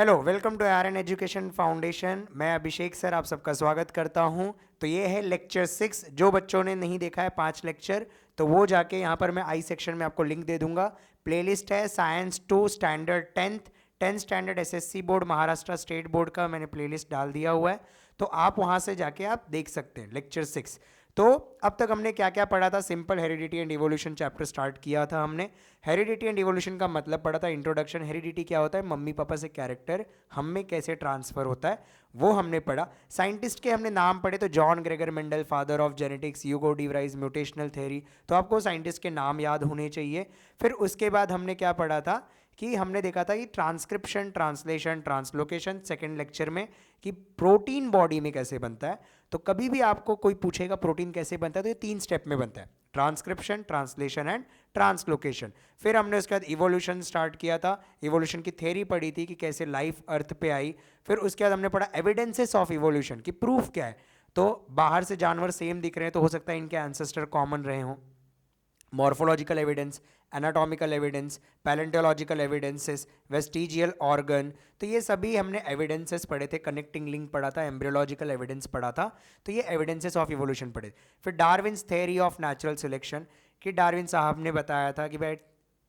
Hello, welcome to R N education foundation. मैं Abhishek sir आप सबका स्वागत करता हूं। तो ये है लेक्चर 6। जो बच्चों ने नहीं देखा है 5 लेक्चर, तो वो जाके यहाँ पर मैं आई सेक्शन में आपको लिंक दे दूंगा। प्लेलिस्ट है science 2 standard 10th standard SSC board Maharashtra state board का मैंने प्लेलिस्ट डाल दिया हुआ है, तो आप वहाँ से जाके आप देख सकते हैं लेक्चर 6। तो अब तक हमने क्या क्या पढ़ा था? Simple heredity and evolution chapter start किया था हमने। हेरिडिटी एंड इवोल्यूशन का मतलब पढ़ा था, इंट्रोडक्शन। हेरिडिटी क्या होता है? मम्मी पापा से कैरेक्टर हम में कैसे ट्रांसफर होता है, वो हमने पढ़ा। साइंटिस्ट के हमने नाम पढ़े, तो John Gregor Mendel, father of genetics, Hugo de Vries, mutational theory. तो आपको साइंटिस्ट के नाम याद होने चाहिए। फिर उसके बाद हमने क्या पढ़ा था कि हमने देखा था कि transcription, translation, translocation second lecture में, कि प्रोटीन बॉडी में कैसे बनता है। तो कभी भी आपको कोई पूछेगा प्रोटीन कैसे बनता है, तो ये 3 स्टेप में बनता है: ट्रांसक्रिप्शन, ट्रांसलेशन एंड ट्रांसलोकेशन। फिर हमने उसके बाद इवोल्यूशन स्टार्ट किया था, इवोल्यूशन की थ्योरी पढ़ी थी कि कैसे लाइफ अर्थ पे आई। फिर उसके बाद हमने पढ़ा एविडेंसेस ऑफ इवोल्यूशन, कि प्रूफ क्या है। तो बाहर से जानवर सेम दिख रहे हैं, तो हो सकता है इनके एंसेस्टर कॉमन रहे हों। Morphological evidence, anatomical evidence, palaeontological evidences, vestigial organ, तो ये सभी हमने एविडेंसेस पढ़े थे। कनेक्टिंग लिंक पढ़ा था, एम्ब्रियोलॉजिकल एविडेंस पढ़ा था। तो ये एविडेंसेस ऑफ इवोल्यूशन पढ़े। फिर Darwin's theory of natural selection, कि डार्विन साहब ने बताया था कि भाई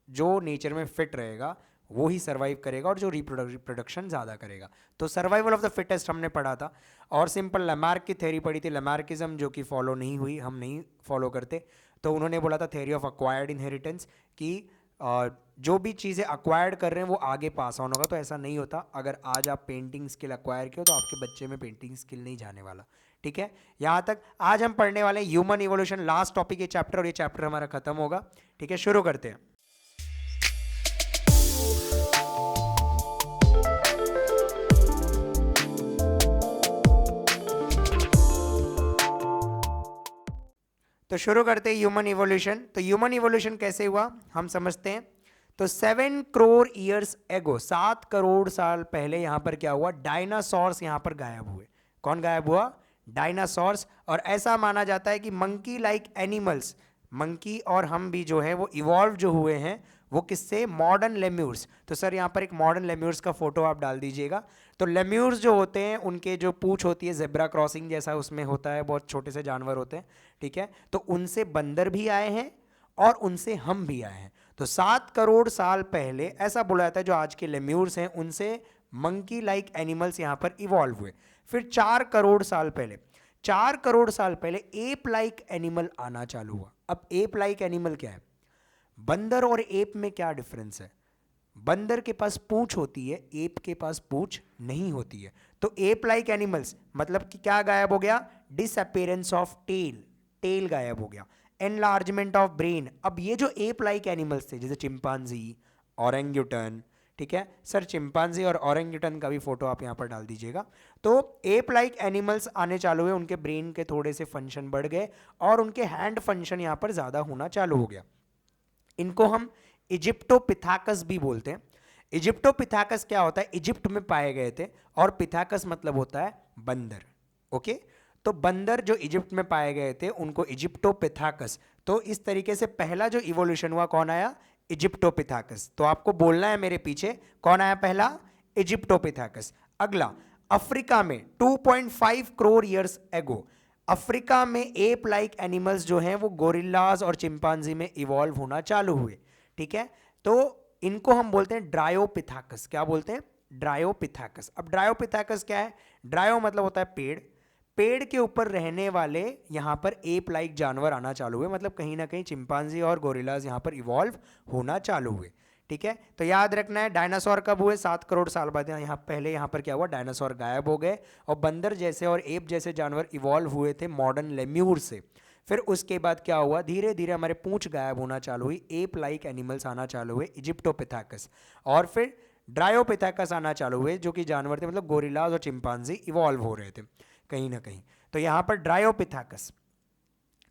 जो नेचर में फिट रहेगा वो ही सर्वाइव करेगा, और जो रिप्रोडक्शन ज़्यादा करेगा। तो सर्वाइवल ऑफ द फिटेस्ट हमने पढ़ा था। और सिंपल लैमार्क की थ्योरी पढ़ी थी, लैमार्किज्म, जो कि फॉलो नहीं हुई, हम नहीं फॉलो करते। तो उन्होंने बोला था थ्योरी ऑफ अक्वायर्ड इनहेरिटेंस, कि जो भी चीज़ें अक्वायर्ड कर रहे हैं वो आगे पास ऑन होगा। तो ऐसा नहीं होता, अगर आज आप पेंटिंग स्किल अक्वायर किए तो आपके बच्चे में पेंटिंग स्किल नहीं जाने वाला। ठीक है, यहाँ तक आज हम पढ़ने वाले हैं ह्यूमन इवोल्यूशन, लास्ट टॉपिक ये चैप्टर, और ये चैप्टर हमारा खत्म होगा। ठीक है, शुरू करते हैं। तो शुरू करते हैं ह्यूमन इवोल्यूशन। तो ह्यूमन इवोल्यूशन कैसे हुआ हम समझते हैं। तो 7 करोड़ ईयर्स एगो, 7 करोड़ साल पहले यहाँ पर क्या हुआ? डायनासोर्स यहाँ पर गायब हुए। कौन गायब हुआ? डायनासोर्स। और ऐसा माना जाता है कि मंकी लाइक एनिमल्स, मंकी और हम भी जो है वो इवॉल्व जो हुए हैं, वो किससे? Modern lemurs. तो सर यहाँ पर एक मॉडर्न लेम्यूर्स का फोटो आप डाल दीजिएगा। तो लेम्यूर्स जो होते हैं उनके जो पूंछ होती है जेब्रा क्रॉसिंग जैसा उसमें होता है, बहुत छोटे से जानवर होते हैं। ठीक है, तो उनसे बंदर भी आए हैं और उनसे हम भी आए हैं। तो 7 करोड़ साल पहले ऐसा बोला जाता है जो आज के लेम्यूर्स हैं उनसे मंकी लाइक एनिमल्स यहां पर इवॉल्व हुए। फिर 4 करोड़ साल पहले, 4 करोड़ साल पहले एप लाइक एनिमल आना चालू हुआ। अब एप लाइक एनिमल क्या है? बंदर और एप में क्या डिफरेंस है? बंदर के पास पूंछ होती है, एप के पास पूंछ नहीं होती है। तो एप लाइक एनिमल्स मतलब कि क्या गायब हो गया? डिसअपीयरेंस ऑफ टेल, टेल गायब हो गया। Enlargement of brain. अब ये जो एप लाइक एनिमल्स थे जैसे चिंपांजी, ओरेंगुटन, ठीक है सर, चिंपांजी और ओरेंगुटन का भी फोटो आप यहां पर डाल दीजिएगा। तो एप लाइक एनिमल्स आने चालू हुए, उनके ब्रेन के थोड़े से फंक्शन बढ़ गए और उनके हैंड फंक्शन यहां पर ज्यादा होना चालू हो गया। इनको हम इजिप्टोपिथाकस भी बोलते हैं। इजिप्टोपिथाकस क्या होता है? इजिप्ट में पाए गए थे, और पिथाकस मतलब होता है बंदर। ओके, तो बंदर जो इजिप्ट में पाए गए थे उनको इजिप्टोपिथाकस। तो इस तरीके से पहला जो इवोल्यूशन हुआ कौन आया? इजिप्टोपिथाकस। तो आपको बोलना है मेरे पीछे कौन आया पहला? इजिप्टोपिथाकस। अगला, अफ्रीका में 2.5 करोड़ ईयर्स एगो, अफ्रीका में एप लाइक एनिमल्स जो हैं वो गोरिल्लाज और चिंपांजी में इवॉल्व होना चालू हुए। ठीक है, तो इनको हम बोलते हैं ड्रायोपिथाकस। क्या बोलते हैं? ड्रायोपिथाकस। अब ड्रायोपिथाकस क्या है? ड्रायो मतलब होता है पेड़, पेड़ के ऊपर रहने वाले यहां पर एप लाइक जानवर आना चालू हुए, मतलब कहीं ना कहीं चिंपांजी और गोरिल्लाज यहां पर इवॉल्व होना चालू हुए। ठीक है, तो याद रखना है डायनासोर कब हुए? 7 करोड़ साल बाद। यहाँ पहले यहाँ पर क्या हुआ? डायनासोर गायब हो गए और बंदर जैसे और एप जैसे जानवर इवॉल्व हुए थे मॉडर्न लेम्यूर से। फिर उसके बाद क्या हुआ? धीरे धीरे हमारे पूंछ गायब होना चालू हुई, एप लाइक एनिमल्स आना चालू हुए, इजिप्टोपिथाकस। और फिर ड्रायोपिथाकस आना चालू हुए, जो कि जानवर थे, मतलब गोरिल्लाज और चिंपांजी इवॉल्व हो रहे थे कहीं ना कहीं। तो यहाँ पर ड्रायोपिथाकस।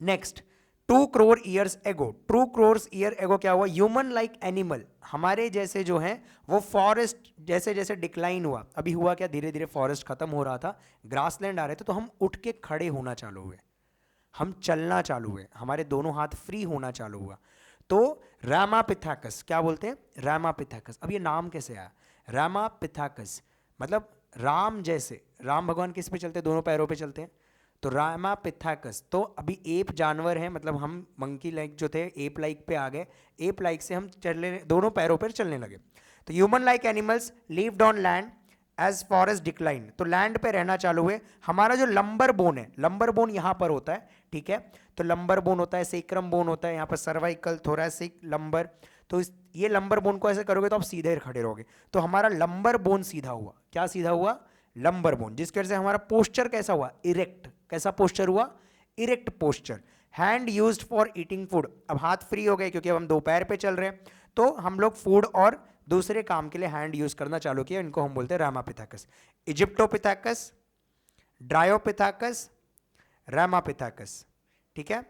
Next, 2 crore years ago, 2 crore year ago क्या हुआ? ह्यूमन लाइक एनिमल, हमारे जैसे जो हैं वो फॉरेस्ट जैसे जैसे डिक्लाइन हुआ। अभी हुआ क्या? धीरे धीरे फॉरेस्ट खत्म हो रहा था, ग्रासलैंड आ रहे थे, तो हम उठ के खड़े होना चालू हुए, हम चलना चालू हुए, हमारे दोनों हाथ फ्री होना चालू हुआ। तो रामापिथाकस, क्या बोलते हैं? रामापिथाकस। अब ये नाम कैसे आया? रामापिथाकस मतलब राम जैसे, राम भगवान किस पे चलते हैं? दोनों पैरों पे चलते हैं, तो रामापिथाकस। तो अभी एप जानवर है, मतलब हम मंकी लाइक जो थे एप लाइक पे आ गए, एप लाइक से हम चलने, दोनों पैरों पर चलने लगे। तो human like animals lived on land as forest decline, तो लैंड पे रहना चालू हुए। हमारा जो लंबर बोन है, लंबर बोन यहाँ पर होता है, ठीक है, तो लंबर बोन होता है, सेक्रम बोन होता है, यहाँ पर सर्वाइकल, थोरैसिक, लंबर। तो ये लंबर बोन को ऐसे करोगे तो आप सीधे खड़े रहोगे, तो हमारा लंबर बोन सीधा हुआ। क्या सीधा हुआ? लंबर बोन, जिसकी वजह से हमारा पोस्चर कैसा हुआ? इरेक्ट। कैसा पोस्चर हुआ? Erect posture. Hand used for eating food, अब हाथ फ्री हो गए क्योंकि अब हम दो पैर पे चल रहे हैं, तो हम लोग फूड और दूसरे काम के लिए हैंड यूज करना चालू किया, इनको हम बोलते हैं रामापिथाकस। इजिप्टोपिथाकस, ड्रायोपिथाकस, रामापिथाकस, ठीक है,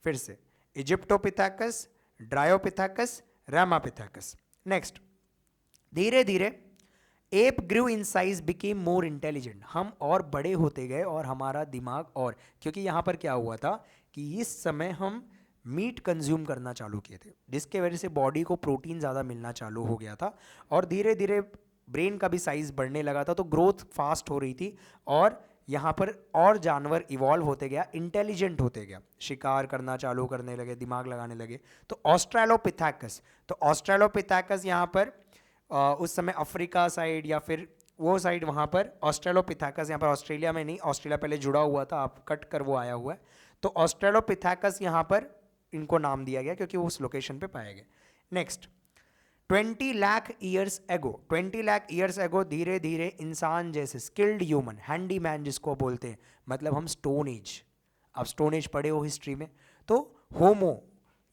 फिर से इजिप्टोपिथाकस, ड्रायोपिथाकस, रामापिथाकस। नेक्स्ट, धीरे धीरे ape grew in size became more intelligent, हम और बड़े होते गए और हमारा दिमाग और, क्योंकि यहाँ पर क्या हुआ था कि इस समय हम मीट कंज्यूम करना चालू किए थे, जिसके वजह से बॉडी को प्रोटीन ज़्यादा मिलना चालू हो गया था और धीरे धीरे ब्रेन का भी साइज बढ़ने लगा था, तो ग्रोथ फास्ट हो रही थी और यहाँ पर और जानवर इवॉल्व होते गया, इंटेलिजेंट होते गया, शिकार करना चालू करने लगे, दिमाग लगाने लगे। तो ऑस्ट्रेलोपिथेकस, तो ऑस्ट्रेलोपिथेकस यहाँ पर उस समय अफ्रीका साइड या फिर वो साइड, वहाँ पर ऑस्ट्रेलोपिथेकस, यहाँ पर ऑस्ट्रेलिया में नहीं, ऑस्ट्रेलिया पहले जुड़ा हुआ था, आप कट कर वो आया हुआ है, तो ऑस्ट्रेलोपिथेकस यहाँ पर इनको नाम दिया गया क्योंकि वो उस लोकेशन पे पाए गए। Next, 20 lakh years ago, 20 lakh years ago धीरे धीरे इंसान जैसे स्किल्ड ह्यूमन, हैंडी मैन जिसको बोलते हैं, मतलब हम स्टोन एज, आप स्टोन एज पढ़े हो हिस्ट्री में, तो होमो,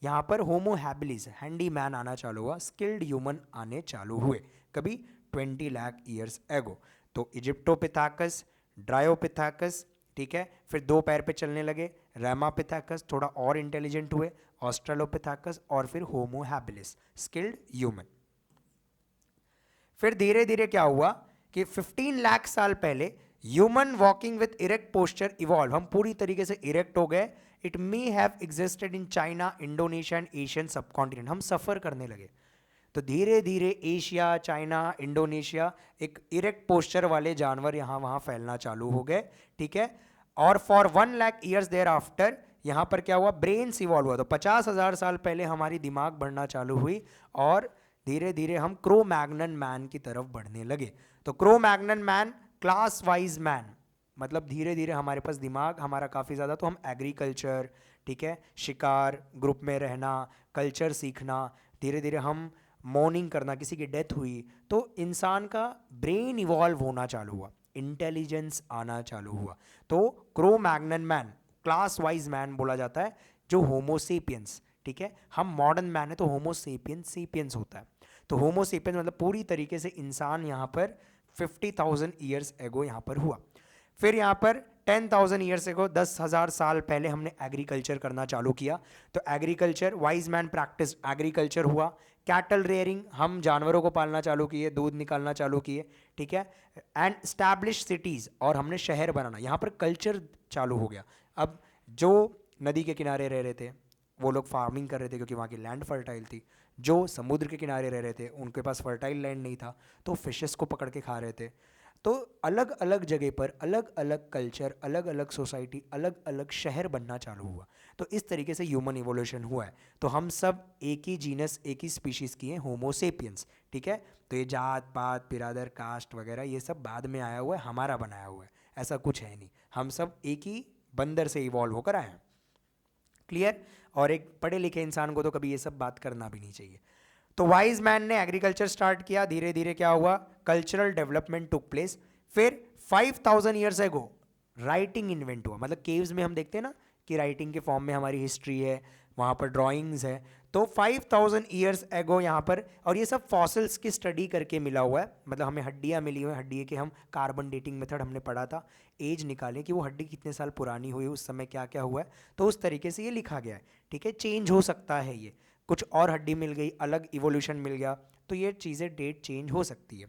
यहाँ पर होमो हैबिलिस, हैंडी मैन आना चालू हुआ, स्किल्ड ह्यूमन आने चालू हुए, कभी 20 लाख ईयर्स एगो। तो इजिप्टोपिथेकस, ड्रायोपिथेकस, ठीक है, फिर दो पैर पे चलने लगे, रामापिथेकस थोड़ा और इंटेलिजेंट हुए, ऑस्ट्रेलोपिथेकस और फिर होमो हैबिलिस, स्किल्ड ह्यूमन। फिर धीरे धीरे क्या हुआ कि 15 लाख साल पहले human walking with erect posture evolve, हम पूरी तरीके से इरेक्ट हो गए। It may have existed in China, Indonesia and Asian subcontinent, हम सफर करने लगे। तो धीरे धीरे एशिया, चाइना, इंडोनेशिया, एक इरेक्ट पोस्चर वाले जानवर यहाँ वहाँ फैलना चालू हो गए, ठीक है। और for 1 lakh years thereafter यहाँ पर क्या हुआ? ब्रेन्स इवॉल्व हुआ, तो 50,000 साल पहले हमारी दिमाग बढ़ना चालू हुई और धीरे धीरे हम क्रो मैग्नन मैन की तरफ बढ़ने लगे। तो crow Magnon man, class wise man, मतलब धीरे धीरे हमारे पास दिमाग हमारा काफ़ी ज़्यादा, तो हम एग्रीकल्चर, ठीक है, शिकार, ग्रुप में रहना, कल्चर सीखना, धीरे धीरे हम मॉर्निंग करना, किसी की डेथ हुई तो इंसान का ब्रेन इवॉल्व होना चालू हुआ, इंटेलिजेंस आना चालू हुआ। तो crow Magnon man, class wise man बोला जाता है, जो होमोसेपियंस, ठीक है, हम मॉडर्न मैन है तो होमोसेपियंस सेपियंस होता है। तो होमोसेपियंस मतलब पूरी तरीके से इंसान यहाँ पर 50,000 ईयर्स एगो यहाँ पर हुआ। फिर यहाँ पर 10,000 ईयर्स एगो, 10,000 साल पहले हमने एग्रीकल्चर करना चालू किया। तो agriculture, wise man practice agriculture हुआ। कैटल रेयरिंग, हम जानवरों को पालना चालू किए, दूध निकालना चालू किए, ठीक है। एंड स्टैब्लिश सिटीज़, और हमने शहर बनाना, यहाँ पर कल्चर चालू हो गया। अब जो नदी के किनारे रह रहे थे वो लोग फार्मिंग कर रहे थे क्योंकि वहाँ की लैंड फर्टाइल थी, जो समुद्र के किनारे रह रहे थे उनके पास फर्टाइल लैंड नहीं था तो फिशेस को पकड़ के खा रहे थे। तो अलग अलग जगह पर अलग अलग कल्चर, अलग अलग सोसाइटी, अलग अलग शहर बनना चालू हुआ। तो इस तरीके से ह्यूमन इवोल्यूशन हुआ है। तो हम सब एक ही जीनस, एक ही स्पीशीज़ की हैं, होमोसेपियंस, ठीक है। तो ये जात पात, बिरादर, कास्ट वगैरह ये सब बाद में आया हुआ है, हमारा बनाया हुआ है, ऐसा कुछ है नहीं। हम सब एक ही बंदर से इवॉल्व होकर आए हैं, क्लियर। और एक पढ़े लिखे इंसान को तो कभी ये सब बात करना भी नहीं चाहिए। तो वाइज मैन ने एग्रीकल्चर स्टार्ट किया, धीरे धीरे क्या हुआ? Cultural development took place. फिर 5,000 ईयर्स एगो राइटिंग इन्वेंट हुआ, मतलब केव्स में हम देखते हैं ना कि राइटिंग के फॉर्म में हमारी हिस्ट्री है, वहाँ पर ड्राइंग्स है। तो 5,000 ईयर्स एगो यहाँ पर, और ये सब फॉसिल्स की स्टडी करके मिला हुआ है, मतलब हमें हड्डियाँ मिली हुई हैं, हड्डी के हम कार्बन डेटिंग मेथड हमने पढ़ा था, एज निकालें कि वो हड्डी कितने साल पुरानी हुई, उस समय क्या क्या हुआ है, तो उस तरीके से ये लिखा गया है, ठीक है। चेंज हो सकता है, ये कुछ और हड्डी मिल गई, अलग इवोल्यूशन मिल गया, तो ये चीज़ें डेट चेंज हो सकती है।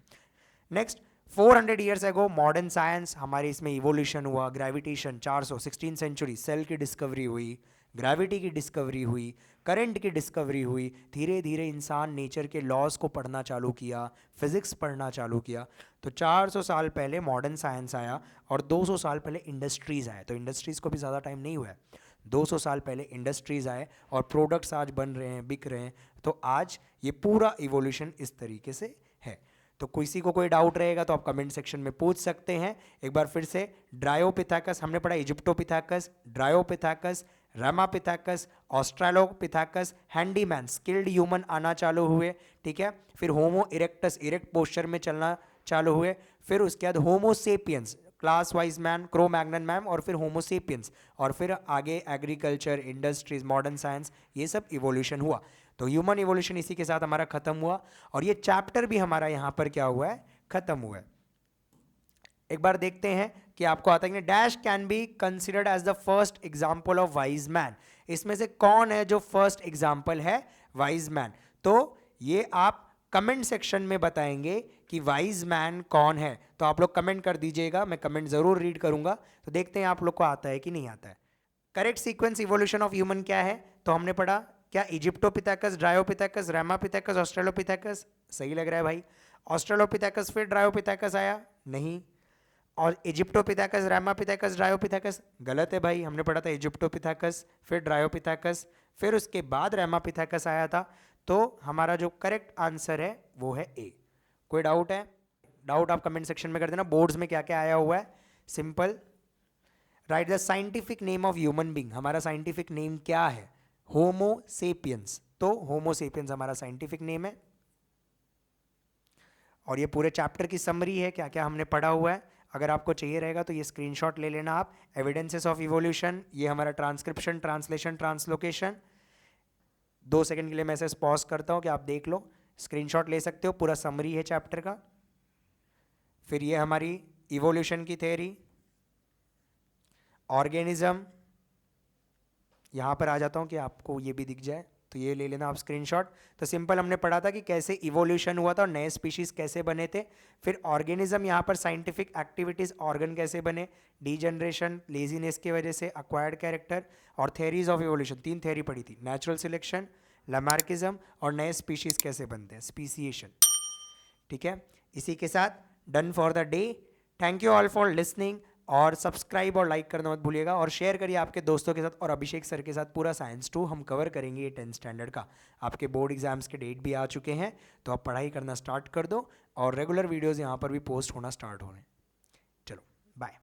Next, 400 years ago modern science, हमारे इसमें इवोल्यूशन हुआ, ग्रेविटेशन 400, 16th सेंचुरी सेल की डिस्कवरी हुई, ग्रेविटी की डिस्कवरी हुई, करंट की डिस्कवरी हुई, धीरे धीरे इंसान नेचर के लॉज को पढ़ना चालू किया, फिजिक्स पढ़ना चालू किया। तो 400 साल पहले मॉडर्न साइंस आया और 200 साल पहले इंडस्ट्रीज़ आए। तो इंडस्ट्रीज़ को भी ज़्यादा टाइम नहीं हुआ है, 200 साल पहले इंडस्ट्रीज़ आए और प्रोडक्ट्स आज बन रहे हैं, बिक रहे हैं। तो आज ये पूरा इवोल्यूशन इस तरीके से है। तो किसी को कोई डाउट रहेगा तो आप कमेंट सेक्शन में पूछ सकते हैं। एक बार फिर से, ड्रायोपिथेकस हमने पढ़ा, Aegyptopithecus, Dryopithecus, Ramapithecus, Australopithecus, handyman, skilled human आना चालू हुए, ठीक है। फिर होमो इरेक्टस, इरेक्ट पोस्चर में चलना चालू हुए। फिर उसके बाद Homo sapiens, class wise man, Cro Magnon man, और फिर होमो सेपियंस, और फिर आगे एग्रीकल्चर, इंडस्ट्रीज, मॉडर्न साइंस, ये सब इवोल्यूशन हुआ। तो ह्यूमन इवोल्यूशन इसी के साथ हमारा खत्म हुआ और ये चैप्टर भी हमारा यहाँ पर क्या हुआ है, खत्म हुआ है। एक बार देखते हैं कि आपको आता है कि dash can be considered as the first example of wise man. इसमें से कौन है जो फर्स्ट एग्जाम्पल है वाइज मैन? तो ये आप कमेंट सेक्शन में बताएंगे कि वाइज मैन कौन है। तो आप लोग कमेंट कर दीजिएगा, मैं कमेंट जरूर रीड करूंगा। तो देखते हैं आप लोग को आता है कि नहीं आता है। Correct sequence evolution of human क्या है? तो हमने पढ़ा क्या, इजिप्टोपिथेकस, ड्रायोपिथेकस, रामापिथेकस, ऑस्ट्रेलोपिथेकस। सही लग रहा है भाई। ऑस्ट्रेलोपिथेकस फिर ड्रायोपिथेकस आया? नहीं। और इजिप्टोपिथेकस, रामापिथेकस, ड्रायोपिथेकस, गलत है भाई। हमने पढ़ा था इजिप्टोपिथेकस फिर ड्रायोपिथेकस फिर उसके बाद रामापिथेकस आया था। तो हमारा जो करेक्ट आंसर है वो है ए। कोई डाउट है? डाउट आप कमेंट सेक्शन में कर देना। बोर्ड्स में क्या क्या आया हुआ है? Simple, right the scientific name of human being. हमारा साइंटिफिक नेम क्या है? होमो सेपियंस। तो होमो सेपियंस हमारा साइंटिफिक नेम है। और ये पूरे चैप्टर की समरी है, क्या क्या हमने पढ़ा हुआ है। अगर आपको चाहिए रहेगा तो ये स्क्रीनशॉट ले लेना आप। एविडेंसेस ऑफ इवोल्यूशन, ये हमारा ट्रांसक्रिप्शन, ट्रांसलेशन, ट्रांसलोकेशन। 2 सेकंड के लिए मैं इसे पॉज करता हूँ कि आप देख लो, स्क्रीनशॉट ले सकते हो, पूरा समरी है चैप्टर का। फिर ये हमारी इवोल्यूशन की थ्योरी, ऑर्गेनिज्म, यहाँ पर आ जाता हूँ कि आपको ये भी दिख जाए, तो ये ले लेना आप स्क्रीनशॉट। तो सिंपल हमने पढ़ा था कि कैसे इवोल्यूशन हुआ था और नए स्पीशीज कैसे बने थे। फिर ऑर्गेनिज्म, यहाँ पर साइंटिफिक एक्टिविटीज, ऑर्गन कैसे बने, डीजनरेशन, लेजीनेस की वजह से, अक्वायर्ड कैरेक्टर, और थेरीज ऑफ इवोल्यूशन। 3 थेरी पढ़ी थी, नेचुरल सिलेक्शन, लैमार्किज्म, और नए स्पीशीज कैसे बनते हैं, स्पीसिएशन। ठीक है, इसी के साथ done for the day. Thank you all for listening. और सब्सक्राइब और लाइक करना मत भूलिएगा, और शेयर करिए आपके दोस्तों के साथ। और अभिषेक सर के साथ पूरा साइंस 2 हम कवर करेंगे, ये 10th स्टैंडर्ड का। आपके बोर्ड एग्जाम्स के डेट भी आ चुके हैं, तो आप पढ़ाई करना स्टार्ट कर दो, और रेगुलर वीडियोज़ यहाँ पर भी पोस्ट होना स्टार्ट हो रहे हैं। चलो बाय।